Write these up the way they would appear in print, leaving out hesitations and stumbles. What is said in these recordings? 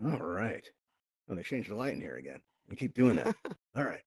All right. Oh, they changed the light in here again. We keep doing that. All right.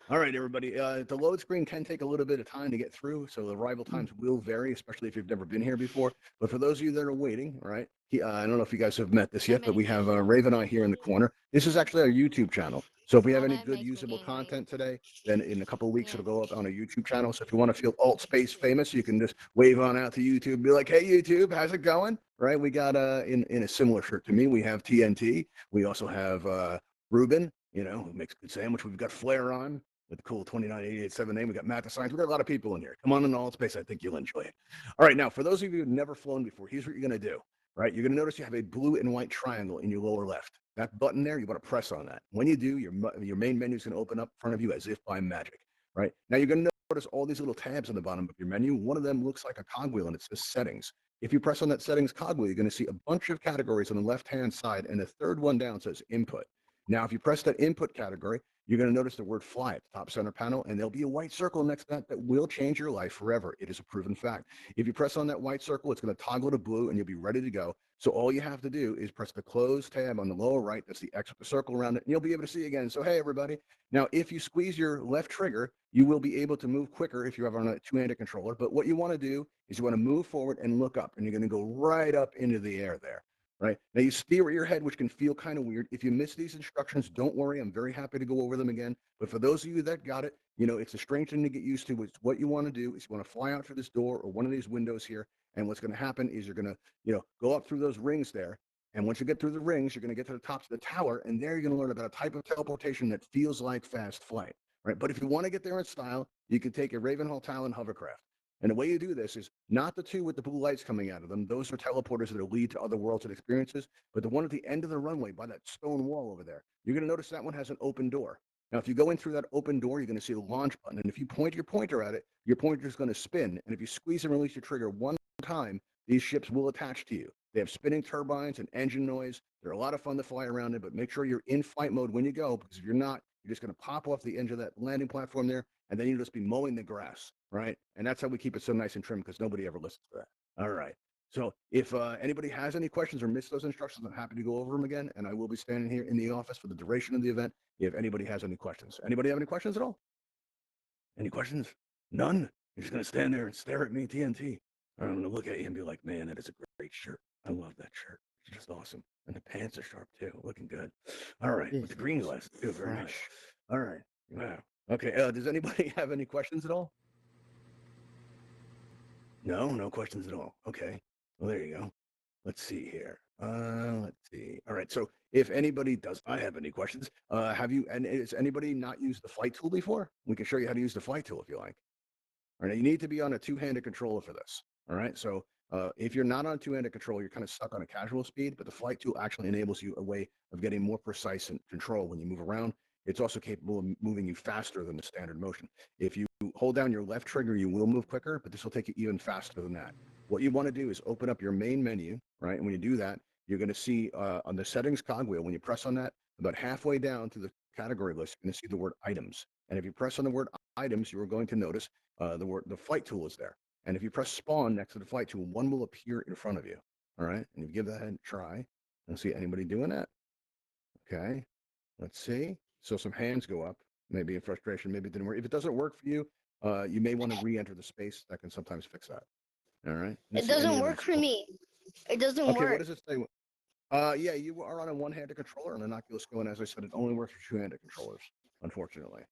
All right, everybody. The load screen can take a little bit of time to get through, so the arrival times will vary, especially if you've never been here before. But for those of you that are waiting, all right, I don't know if you guys have met this yet, but we have Raven Eye here in the corner. This is actually our YouTube channel. So if we have any good usable content today, then in a couple of weeks it'll go up on a YouTube channel. So if you want to feel Altspace famous, you can just wave on out to YouTube, and be like, "Hey YouTube, how's it going?" Right? We got in a similar shirt to me, we have TNT. We also have Ruben, who makes a good sandwich. We've got Flair on with the cool 29887 name. We got Matt the Science. We got a lot of people in here. Come on in Altspace. I think you'll enjoy it. All right, now for those of you who've never flown before, here's what you're going to do. Right, you're going to notice you have a blue and white triangle in your lower left. That button there, you want to press on that. When you do, your main menu is going to open up in front of you as if by magic. Right now, you're going to notice all these little tabs on the bottom of your menu. One of them looks like a cogwheel, and it says Settings. If you press on that Settings cogwheel, you're going to see a bunch of categories on the left-hand side, and the third one down says Input. Now, if you press that input category, you're going to notice the word fly at the top center panel, and there'll be a white circle next to that that will change your life forever. It is a proven fact. If you press on that white circle, it's going to toggle to blue, and you'll be ready to go. So all you have to do is press the close tab on the lower right. That's the X with the circle around it, and you'll be able to see again. So, hey, everybody. Now, if you squeeze your left trigger, you will be able to move quicker if you have on a two-handed controller. But what you want to do is you want to move forward and look up, and you're going to go right up into the air there. Right now, you steer with your head, which can feel kind of weird. If you miss these instructions, don't worry. I'm very happy to go over them again. But for those of you that got it, it's a strange thing to get used to. It's what you want to do is you want to fly out through this door or one of these windows here. And what's going to happen is you're going to, go up through those rings there. And once you get through the rings, you're going to get to the tops of the tower. And there you're going to learn about a type of teleportation that feels like fast flight. Right. But if you want to get there in style, you can take a Ravenhall Talon hovercraft. And the way you do this is not the two with the blue lights coming out of them. Those are teleporters that will lead to other worlds and experiences. But the one at the end of the runway by that stone wall over there, you're going to notice that one has an open door. Now, if you go in through that open door, you're going to see the launch button. And if you point your pointer at it, your pointer is going to spin. And if you squeeze and release your trigger one time, these ships will attach to you. They have spinning turbines and engine noise. They're a lot of fun to fly around in, but make sure you're in flight mode when you go, because if you're not, you're just going to pop off the edge of that landing platform there, and then you'll just be mowing the grass, right? And that's how we keep it so nice and trim, because nobody ever listens to that. All right. So if anybody has any questions or missed those instructions, I'm happy to go over them again, and I will be standing here in the office for the duration of the event if anybody has any questions. Anybody have any questions at all? Any questions? None? You're just going to stand there and stare at me, TNT. I'm going to look at you and be like, man, that is a great shirt. I love that shirt. It's just awesome. And the pants are sharp too, looking good. All right, with the green glasses too, very nice. All right, wow. Okay, does anybody have any questions at all? No questions at all. Okay, well, there you go. Let's see here. Let's see. All right, so if anybody does, I have any questions. Has anybody not used the flight tool before? We can show you how to use the flight tool if you like. All right, you need to be on a two-handed controller for this. All right, so if you're not on two-handed control, you're kind of stuck on a casual speed, but the flight tool actually enables you a way of getting more precise in control when you move around. It's also capable of moving you faster than the standard motion. If you hold down your left trigger, you will move quicker, but this will take you even faster than that. What you want to do is open up your main menu, right? And when you do that, you're going to see on the settings cogwheel, when you press on that, about halfway down to the category list, you're going to see the word items. And if you press on the word items, you are going to notice the flight tool is there. And if you press spawn next to the flight tool, one will appear in front of you. All right. And you give that a try and see anybody doing that. Okay. Let's see. So some hands go up, maybe in frustration, maybe it didn't work. If it doesn't work for you, you may want to re-enter the space. That can sometimes fix that. All right. It doesn't work for me. It doesn't work. Okay, what does it say? Yeah, you are on a one-handed controller on an Oculus Go, and as I said, it only works for two-handed controllers, unfortunately.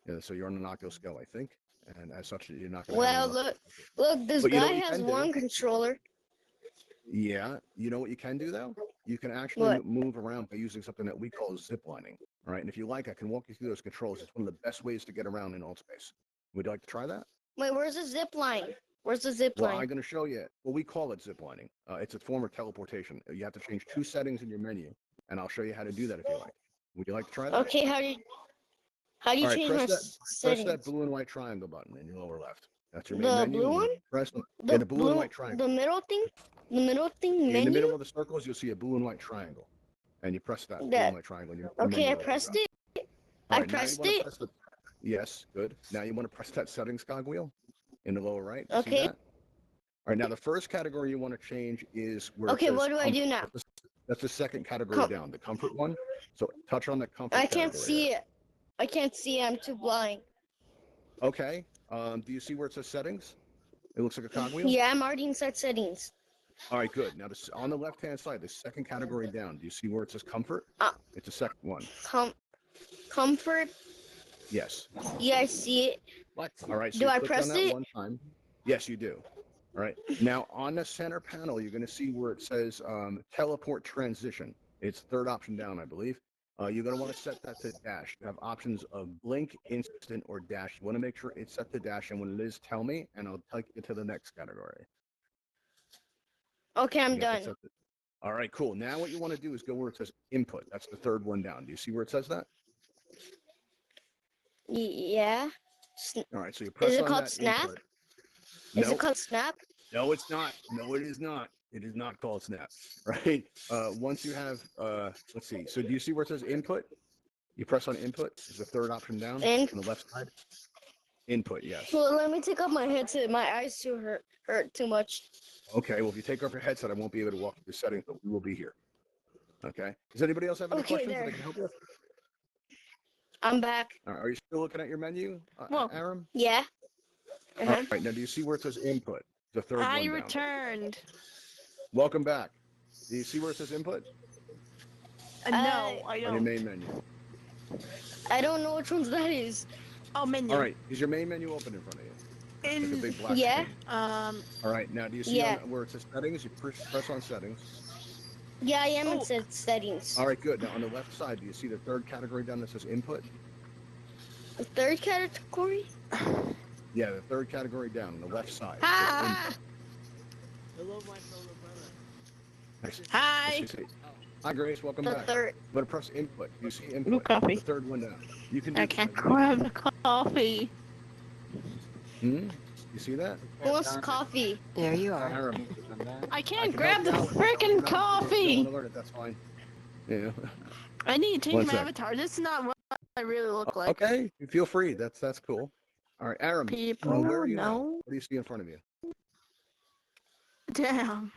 Yeah, so you're on an Oculus Go, I think, and as such, you're not going to have Well, any luck. look, this But you know guy what you has can do? one controller. Yeah, you know what you can do though? You can actually What? move around by using something that we call zip lining. All right, and if you like, I can walk you through those controls. It's one of the best ways to get around in Altspace. Would you like to try that? Wait, where's the zip line? Where's the zip Well, line? I'm going to show you. Well, we call it zip lining. It's a form of teleportation. You have to change two settings in your menu, and I'll show you how to do that if you like. Would you like to try that? Okay, how do you All right, change my press that settings? blue and white triangle button in your lower left. That's your main The menu. blue And when one? you press yeah, The the blue and blue, white triangle. the middle thing In the menu? middle of the circles, you'll see a blue and white triangle, and you press that blue and That, white triangle, and your okay, menu I opens pressed up. it. All I right, now you pressed want to it. press the yes, good. Now you want to press that settings cogwheel in the lower right. See Okay, that? All right, now the first category you want to change is where it okay, says what do I do comfort. now? That's the second category Com- down, the comfort one. So touch on the comfort I can't category see it. I can't see it. I'm too blind. there. Okay. Do you see where it says settings? It looks like a cogwheel. Yeah, I'm already inside settings. All right, good. Now, on the left-hand side, the second category down, do you see where it says comfort? Uh, It's the second one. Comfort. Yes. Yeah, I see it. What? All right, so Do you I click on press that it? one time. Yes, you do. All right. Now, on the center panel, you're going to see where it says teleport transition. It's third option down, I believe. You're going to want to set that to dash. You have options of blink, instant, or dash. You want to make sure it's set to dash, and when it is, tell me, and I'll take you to the next category. Okay, I'm You got that done. set to- All right, cool. Now what you want to do is go where it says input. That's the third one down. Do you see where it says that? Yeah. All right, so you press Is it on called that Snap? input. Is it Nope. called Snap? No, it's not. No, it is not. It is not called Snap, right? Once you have, let's see. So do you see where it says input? You press on input. Is the third option down And on the left side? Input, yes. well, let me take off my headset. My eyes too hurt too much. Okay, well, if you take off your headset, I won't be able to walk through the settings, but we will be here. Okay. Does anybody else have any Okay, questions that I there. can help with? I'm back. Are you still looking at your menu, Well, Aram? Yeah. All Uh-huh. right, now do you see where it says input? The third I one down. returned. Welcome back. Do you see where it says input No, I on your don't. main menu? I don't know which ones that is. Oh, menu. All right, is your main menu open in front of you? Like a In, big black Yeah. screen. All right, now do you see Yeah. on, where it says settings? You press on settings. Yeah, I am in Oh. settings. All right, good. Now on the left side, do you see the third category down that says input? The third category? Yeah, the third category down on the left side. It says Hi. input. Hello, my fellow brother. Nice. Hi. Nice to see you. Hi, Grace. Welcome The back. third. I'm gonna press input. You see Ooh, input. coffee. The third one down. You can do I this can't by grab the coffee. Hmm? You see that? Who wants coffee? There you are. Aram, I I can't can grab the help you out. freaking You don't coffee. want to learn it, that's fine. Yeah. I need to change One my sec. avatar. This is not what I really look like. Okay, feel free. That's cool. All right, Aram. People, Where are you now? no. What do you see in front of you? Damn.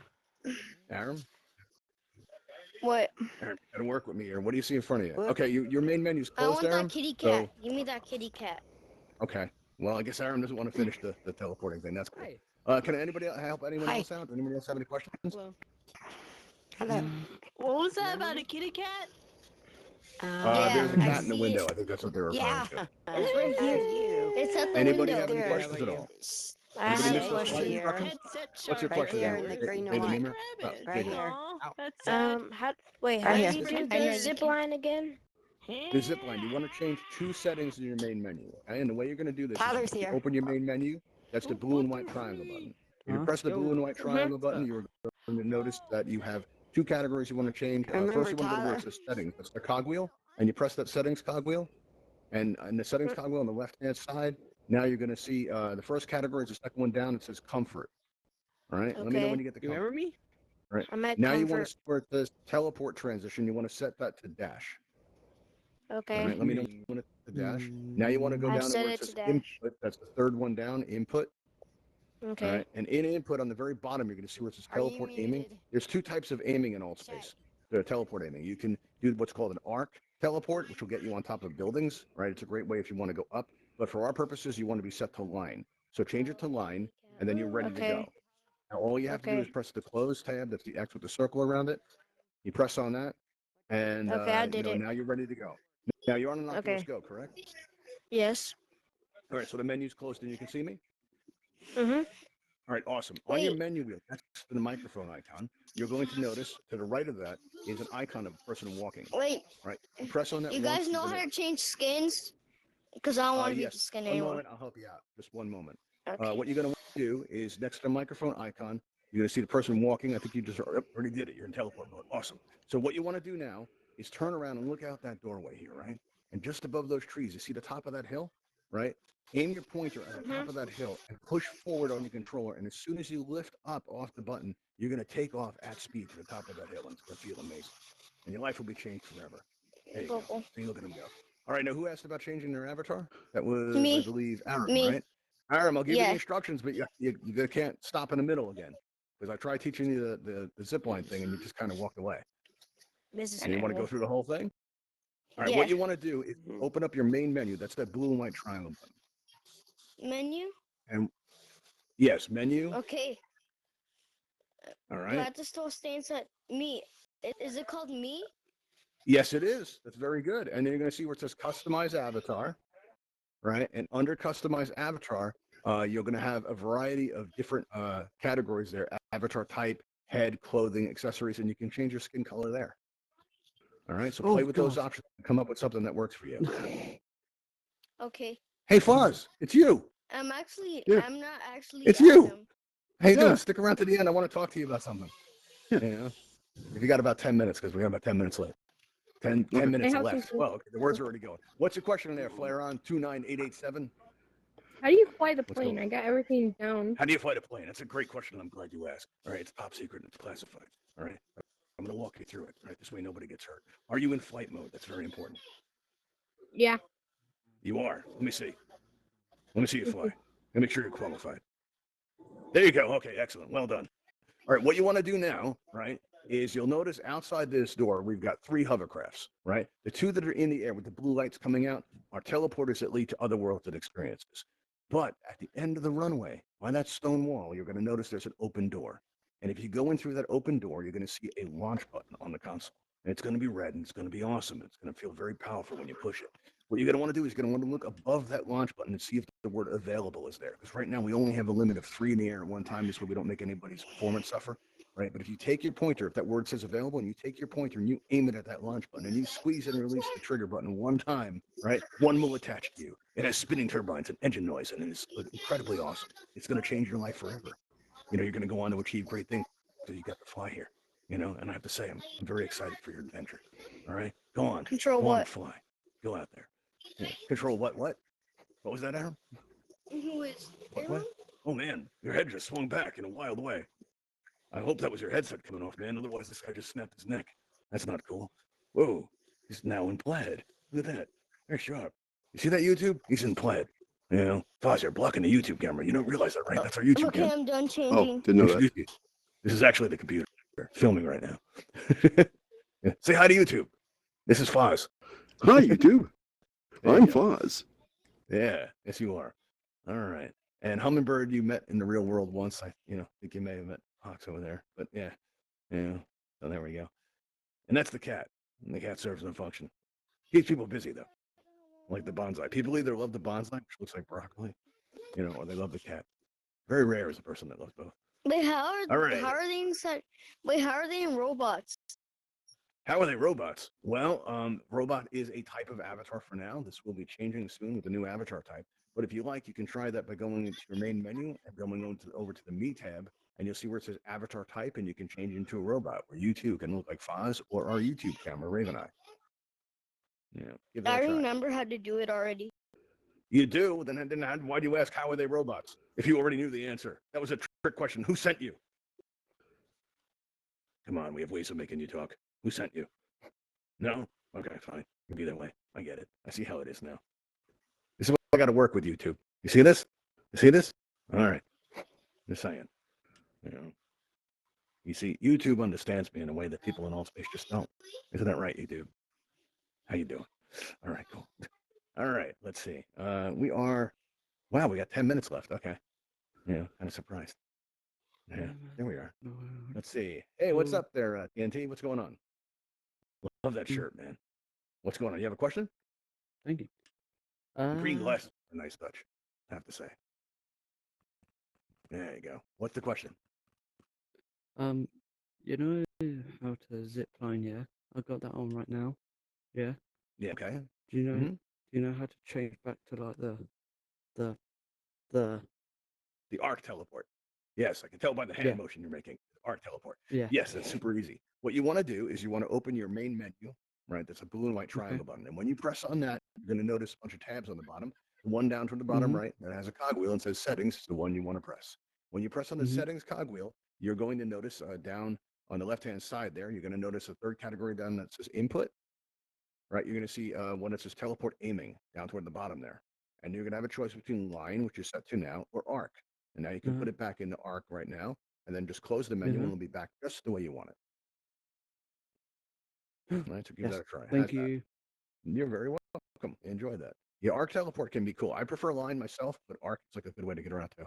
Aram? What? Aram, you gotta work with me here. What do you see in front of you? What? Okay, your main menu's I closed, want Aram? that kitty So- cat. Give me that kitty cat. Okay. Well, I guess Aram doesn't want to finish the teleporting thing. That's cool. Hi. Can anybody help anyone Hi. else out? Anybody else have any questions? Hello. Hello. What was that about a kitty cat? There's a I cat in the see window. it. I think that's what they were referring Yeah. to. It's right here. You. It's at the Anybody window. have any There. questions at all? I Anybody have miss a those question flight here. instructions? Headset What's your shark question? here right in the there. green Hey, and white. Namer? Grab it. Right here. Aw, that's sad. How do Right you do here. I know the you zip can. line again? The zip line. You want to change two settings in your main menu. Okay? And the way you're going to do this Tyler's is you here. open your main menu. That's the blue and white triangle button. If you press the blue and white triangle button, you're going to notice that you have two categories you want to change. Remember First, you want to go to where Tyler? it says settings. That's the cogwheel. And you press that settings cogwheel. And in the settings cogwheel on the left-hand side, now you're going to see the first category is the second one down. It says comfort. All right. Let me know Okay. when you get the You comfort. remember me? I'm at Now you want comfort. to where it says teleport transition. You want to set that to dash. All Okay. right. Let me know when it's to dash. Now you want to go I've down to set where it it to says dash. input. That's the third one down. Input. Okay. All right. And in input on the very bottom, you're going to see where it says Are you teleport aiming. muted? There's two types of aiming in Altspace. The teleport aiming. You can do what's called an arc teleport, which will get you on top of buildings. Right. It's a great way if you want to go up. But for our purposes, you want to be set to line. So change it to line, and then you're ready to Okay. go. Now all you have to do Okay. is press the close tab. That's the X with the circle around it. You press on that, and Okay, I did it. now you're ready to go. Now you're on an Oculus Okay. Go, correct? Yes. All right. So the menu's closed, and you can see me. Mhm. All right, awesome. On your Wait. menu wheel, that's the microphone icon. You're going to notice to the right of that is an icon of a person walking. Wait. Right. You press on that. You once, guys you're know how gonna- to change skins? Because I don't want to be yes. the skin One anymore. moment, I'll help you out. Just one moment. Okay. What you're going to want to do is next to the microphone icon, you're going to see the person walking. I think you just already did it. You're in teleport mode. Awesome. So what you want to do now is turn around and look out that doorway here, right? And just above those trees, you see the top of that hill, right? Aim your pointer at the top of that hill and push forward on your controller. And as soon as you lift up off the button, you're going to take off at speed to the top of that hill. And it's going to feel amazing. And your life will be changed forever. There you go. Cool. See, look at him go. All right, now who asked about changing their avatar? That was, Me. I believe, Aram, Me. right? Aram, I'll give you Yeah. the instructions, but you can't stop in the middle again. Because I tried teaching you the zip line thing and you just kind of walked away. business And you want to go manual. through the whole thing? All right, Yeah. what you want to do is open up your main menu. That's that blue and white triangle button. Menu. And yes, menu. Okay. All Do I right. have to still stay inside me? Is it called me? Yes, it is. That's very good. And then you're going to see where it says customize avatar, right? And under customize avatar, you're going to have a variety of different categories there: avatar type, head, clothing, accessories, and you can change your skin color there. All right. So play with those options and come up with something that works for you. Okay. Hey, Foz, it's you. I'm actually. Yeah. I'm not actually. It's you. Adam. How you Yeah. doing? Stick around to the end. I want to talk to you about something. Yeah. Yeah. If you got about 10 minutes, because we have about 10 minutes left. 10 Okay. minutes how's left. this- Well, okay, the words are already going. What's your question in there? Flare on 29887. How do you fly the What's plane? going I got everything down. How do you fly a plane? That's a great question. I'm glad you asked. All right, it's top secret and it's classified. All right, I'm going to walk you through it. All right, this way nobody gets hurt. Are you in flight mode? That's very important. Yeah. You are. Let me see. Let me see you fly. Let me make sure you're qualified. There you go. Okay, excellent. Well done. All right, what you want to do now, right, is you'll notice outside this door, we've got 3 hovercrafts, right? The 2 that are in the air with the blue lights coming out are teleporters that lead to other worlds and experiences. But at the end of the runway, by that stone wall, you're going to notice there's an open door. And if you go in through that open door, you're going to see a launch button on the console. And it's going to be red and it's going to be awesome. It's going to feel very powerful when you push it. What you're going to want to do is you're going to want to look above that launch button and see if the word available is there. Because right now we only have a limit of 3 in the air at one time. This way we don't make anybody's performance suffer. Right. But if you take your pointer, if that word says available, and you take your pointer and you aim it at that launch button and you squeeze and release the trigger button one time, right, one will attach to you. It has spinning turbines and engine noise, and it's incredibly awesome. It's going to change your life forever. You know, you're going to go on to achieve great things because you got to fly here. You know, and I have to say, I'm very excited for your adventure. All right, go on, Control go on, what? fly, go out there. Yeah. Control what? What was that, Adam? Who is? What? Oh man, your head just swung back in a wild way. I hope that was your headset coming off, man. Otherwise, this guy just snapped his neck. That's not cool. Whoa, he's now in plaid. Look at that. Very sharp. You see that YouTube? He's in plaid. You know, Foz, you're blocking the YouTube camera. You don't realize that, right? That's our YouTube Okay, camera. I'm done Oh, changing. didn't know that. Introduce you. This is actually the computer filming right now. Yeah. Say hi to YouTube. This is Foz. Hi, YouTube. There you I'm go. Foz. Yeah, yes, you are. All right. And Hummingbird, you met in the real world once. I, think you may have met Hawks over there. But yeah. So there we go. And that's the cat. And the cat serves no function. Keeps people busy though, like the bonsai. People either love the bonsai, which looks like broccoli, or they love the cat. Very rare is a person that loves both. Wait, All right. how are they inside? Wait, how are they in robots? How are they robots? Well, robot is a type of avatar for now. This will be changing soon with the new avatar type. But if you like, you can try that by going into your main menu and going over to the Me tab, and you'll see where it says avatar type, and you can change into a robot where you too can look like Foz or our YouTube camera, Ravenhall. Yeah, give that I a try. remember how to do it already. You do? Then why do you ask how are they robots? If you already knew the answer. That was a trick question. Who sent you? Come on, we have ways of making you talk. Who sent you? No? Okay, fine. It'll be that way. I get it. I see how it is now. This is what I got to work with YouTube. You see this? You see this? All right. Just saying. You see, YouTube understands me in a way that people in Altspace just don't. Isn't that right, YouTube? How you doing? All right, cool. All right, let's see. We got 10 minutes left. Okay. Yeah, kind of surprised. Yeah, there we are. Let's see. Hey, what's up there, TNT? What's going on? Love that shirt, man. What's going on? You have a question? Thank you. The green glasses are a nice touch, I have to say. There you go. What's the question? You know how to zip line, yeah? I've got that on right now. Yeah. Yeah, okay. Do you know Mhm. do you know how to change back to like the The arc teleport. Yes, I can tell by the hand motion you're making. Arc teleport. yeah. Yes, that's super easy. What you want to do is you want to open your main menu, right? That's a blue and white triangle button. And when you press on that, you're going to notice a bunch of tabs on the bottom. The one down toward the bottom right that has a cogwheel and says settings is the one you want to press. When you press on the settings cogwheel, you're going to notice down on the left-hand side there, you're going to notice a third category down that says input, right? You're going to see one that says teleport aiming down toward the bottom there. And you're going to have a choice between line, which is set to now, or arc. And now you can put it back into arc right now, and then just close the menu and it'll be back just the way you want it. I took you Yes. that a try. Thank How's that? you. You're very welcome. Enjoy that. Yeah, arc teleport can be cool. I prefer line myself, but arc is like a good way to get around too,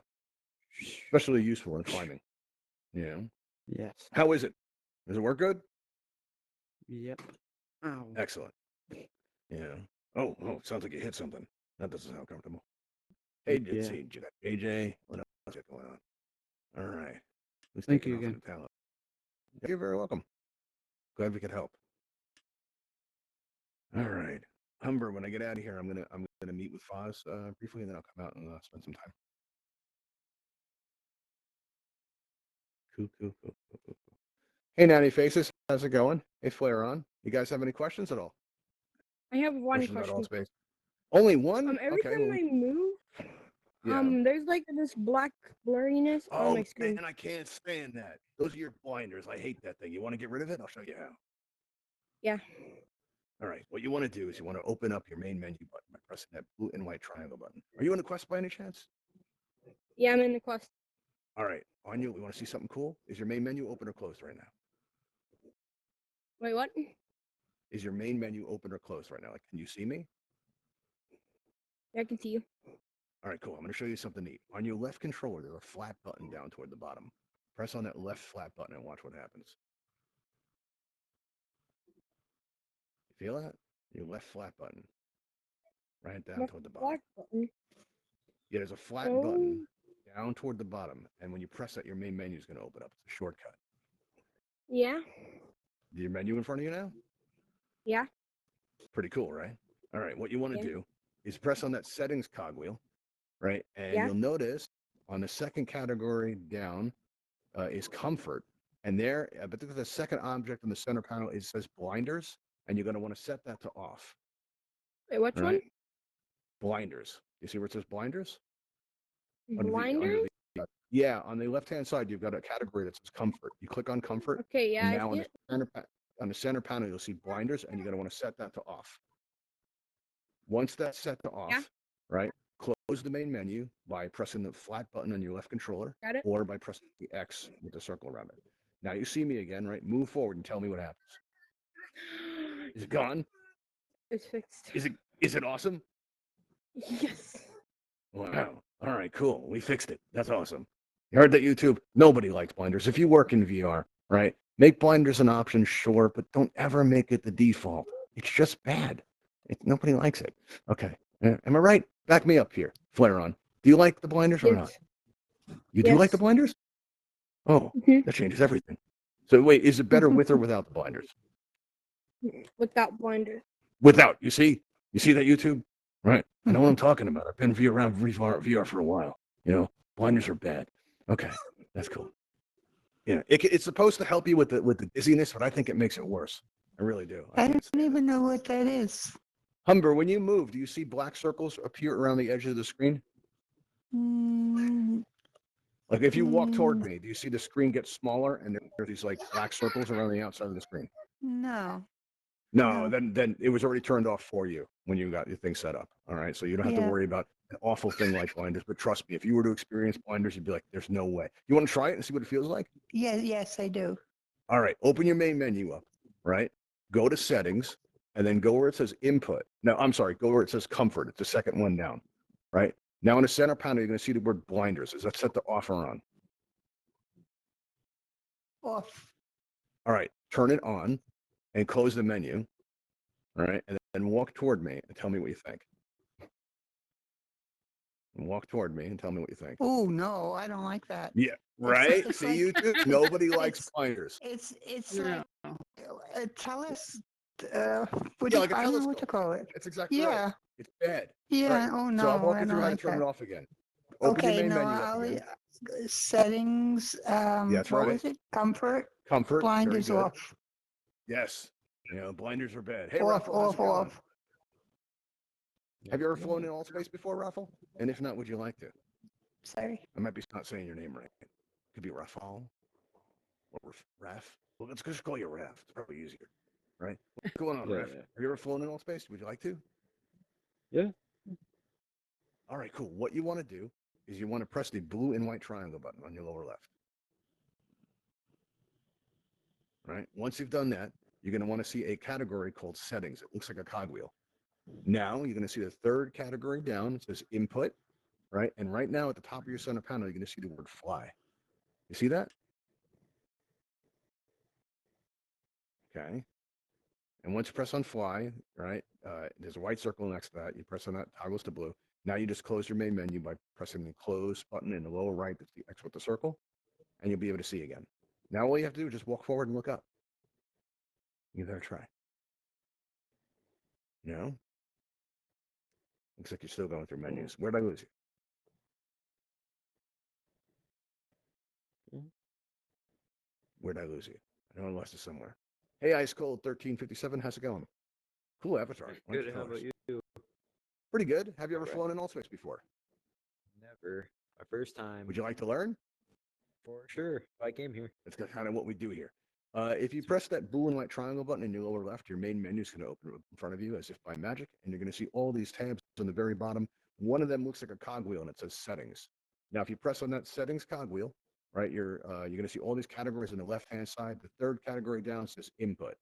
especially useful in climbing. Yeah. Yes. How is it? Does it work good? Yep. Ow. Excellent. Yeah. Oh, sounds like you hit something. That doesn't sound comfortable. Hey, let's Yeah. see. You got AJ. What else is going on? All right. Who's Thank taking you off in again. the talent? You're very welcome. Glad we could help. All right. Humber, when I get out of here, I'm gonna meet with Foz briefly, and then I'll come out and spend some time. Cool. Hey, Natty Faces, how's it going? Hey, Flare on. You guys have any questions at all? I have one Questions about question. Altspace? Only one? Every Okay. time Well, I move, yeah. there's like this black blurriness on my Oh screen. man, I can't stand that. Those are your blinders. I hate that thing. You want to get rid of it? I'll show you how. Yeah. All right. What you want to do is you want to open up your main menu button by pressing that blue and white triangle button. Are you in the quest by any chance? Yeah, I'm in the quest. All right. On you, we want to see something cool. Is your main menu open or closed right now? Wait, what? Is your main menu open or closed right now? Like, can you see me? Yeah, I can see you. All right, cool. I'm going to show you something neat. On your left controller, there's a flat button down toward the bottom. Press on that left flat button and watch what happens. You feel that? Your left flat button. Right down Left toward the bottom. black button. Yeah, there's a flat Oh. button down toward the bottom. And when you press that, your main menu is going to open up. It's a shortcut. Yeah. Your menu in front of you now? Yeah. Pretty cool, right? All right, what you want to Yeah. do is press on that settings cogwheel, right? And Yeah. you'll notice on the second category down is comfort. And there, but the second object in the center panel, it says blinders. And you're going to want to set that to off. Wait, which All one? right? Blinders. You see where it says blinders? Blinders? Yeah, on the left-hand side, you've got a category that says comfort. You click on comfort. Okay, yeah, And I now see it. on the center panel, you'll see blinders, and you're going to want to set that to off. Once that's set to off, Yeah. right, close the main menu by pressing the flat button on your left controller Got it. or by pressing the X with the circle around it. Now you see me again, right? Move forward and tell me what happens. Is it gone? It's fixed. Is it awesome? Yes. Wow. All right, cool. We fixed it. That's awesome. You heard that, YouTube? Nobody likes blinders. If you work in VR, right, make blinders an option, sure, but don't ever make it the default. It's just bad. Nobody likes it. Okay. Am I right? Back me up here. Flare on. Do you like the blinders or not? You do like the Yes. blinders? Oh, Mhm. that changes everything. So wait, is it better with or without the blinders? Without blinders. Without. You see that, YouTube? Right. I know what I'm talking about. I've been around VR for a while. You know, blinders are bad. Okay, that's cool. Yeah, it's supposed to help you with the dizziness, but I think it makes it worse. I really do. I can't don't stand it. even know what that is. Humber, when you move, do you see black circles appear around the edge of the screen? Mm, Like if you walk toward Mm. me, do you see the screen get smaller and there are these like black circles around the outside of the screen? no. No, No. then it was already turned off for you when you got your thing set up. All right, so you don't have to Yeah. worry about an awful thing like blinders. But trust me, if you were to experience blinders, you'd be like, "There's no way." You want to try it and see what it feels like? Yes, I do. All right, open your main menu up. Right, go to settings, and then go where it says input. No, I'm sorry, go where it says comfort. It's the second one down. Right now in the center panel, you're going to see the word blinders. Is that set to off or on? Off. All right, turn it on, and close the menu. All right, and then walk toward me and tell me what you think. And walk toward me and tell me what you think. Oh no, I don't like that. Yeah, right. it's See, like- you too. Nobody likes it's- blinders. It's No. like tell us. What Yeah, do like a I don't know what telescope. to call it. That's exactly right. Yeah. It's bad. Yeah. Right. Oh no, So I'll walk I you don't through how to like turn that. it off again. Open your Okay, main no, menu up again. settings. That's what right. was it? Comfort. Comfort. Very Blinders good. off. Yes. You know, blinders are bad. Hey, Off. Raffle, how's it going? Off. Have you ever flown in Altspace before, Raffle? And if not, would you like to? Sorry. I might be not saying your name right. Could be Raffle or Raf. Well, let's just call you Raf. It's probably easier, right? What's going on, Yeah, Raf? yeah. Have you ever flown in Altspace? Would you like to? Yeah. All right, cool. What you want to do is you want to press the blue and white triangle button on your lower left. Right. Once you've done that, you're going to want to see a category called settings. It looks like a cogwheel. Now you're going to see the third category down. It says input, right? And right now at the top of your center panel, you're going to see the word fly. You see that? Okay. And once you press on fly, right, there's a white circle next to that. You press on that, toggles to blue. Now you just close your main menu by pressing the close button in the lower right. That's the X with the circle. And you'll be able to see again. Now all you have to do is just walk forward and look up. Give that a try. No? Looks like you're still going through menus. Where'd I lose you? Where'd I lose you? I know I lost you somewhere. Hey, Ice Cold 1357, how's it going? Cool avatar. Why don't Good. How tell about us? you? Pretty good. Have you ever Alright. flown in Altspace before? Never. My first time. Would you like to learn? For sure. I came here. That's kind of what we do here. If you press that blue and white triangle button in your lower left, your main menu is going to open in front of you as if by magic, and you're going to see all these tabs on the very bottom. One of them looks like a cogwheel, and it says settings. Now, if you press on that settings cogwheel, right, you're going to see all these categories on the left-hand side. The third category down says input.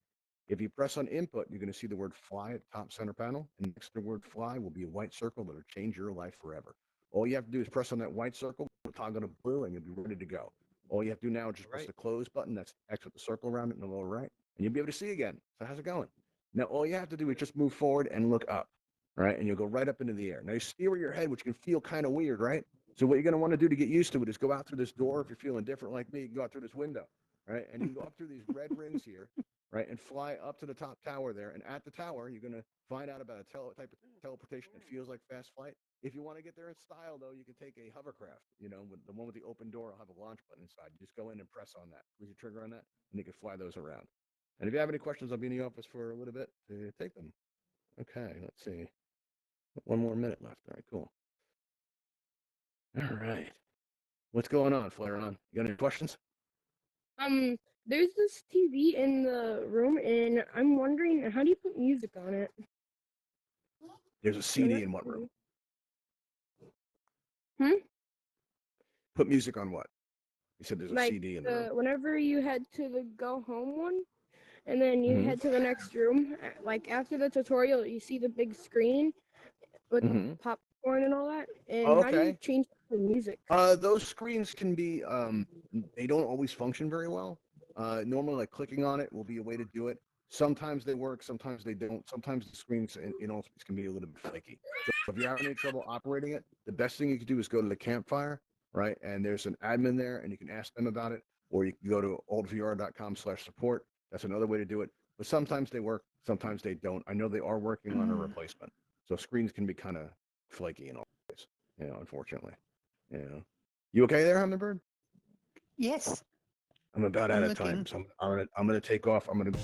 If you press on input, you're going to see the word fly at the top center panel, and next to the word fly will be a white circle that'll change your life forever. All you have to do is press on that white circle, toggle to blue, and you'll be ready to go. All you have to do now is just press Alright. the close button. That's X with the circle around it in the lower right, and you'll be able to see again. So how's it going? Now, all you have to do is just move forward and look up, right? And you'll go right up into the air. Now, you steer your head, which can feel kind of weird, right? So what you're going to want to do to get used to it is go out through this door. If you're feeling different like me, you can go out through this window, right? And you can go up through these red rings here, right? And fly up to the top tower there. And at the tower, you're going to find out about a type of teleportation that feels like fast flight. If you want to get there in style, though, you can take a hovercraft, with the one with the open door. I'll have a launch button inside. You just go in and press on that. Squeeze your trigger on that, and you can fly those around. And if you have any questions, I'll be in the office for a little bit to take them. Okay, let's see. One more minute left. All right, cool. All right. What's going on, Flare On? You got any questions? There's this TV in the room, and I'm wondering how do you put music on it? There's a CD in what room? Hmm? Put music on what? You said there's a Like CD in the room. whenever you head to the go home one, and then you Mhm. head to the next room, like after the tutorial, you see the big screen with Mhm. popcorn and all that. And Oh, how do you okay. change the music? Those screens can be, they don't always function very well. Normally, like clicking on it will be a way to do it. Sometimes they work, sometimes they don't. Sometimes the screens in Allspace can be a little bit flaky. So if you're having any trouble operating it, the best thing you can do is go to the campfire, right? And there's an admin there, and you can ask them about it, or you can go to altvr.com/support. That's another way to do it. But sometimes they work, sometimes they don't. I know they are working on a replacement. So screens can be kind of flaky in Allspace, unfortunately. Yeah. You okay there, Hummingbird? Yes. I'm about I'm out of looking. time, so I'm gonna take off. I'm gonna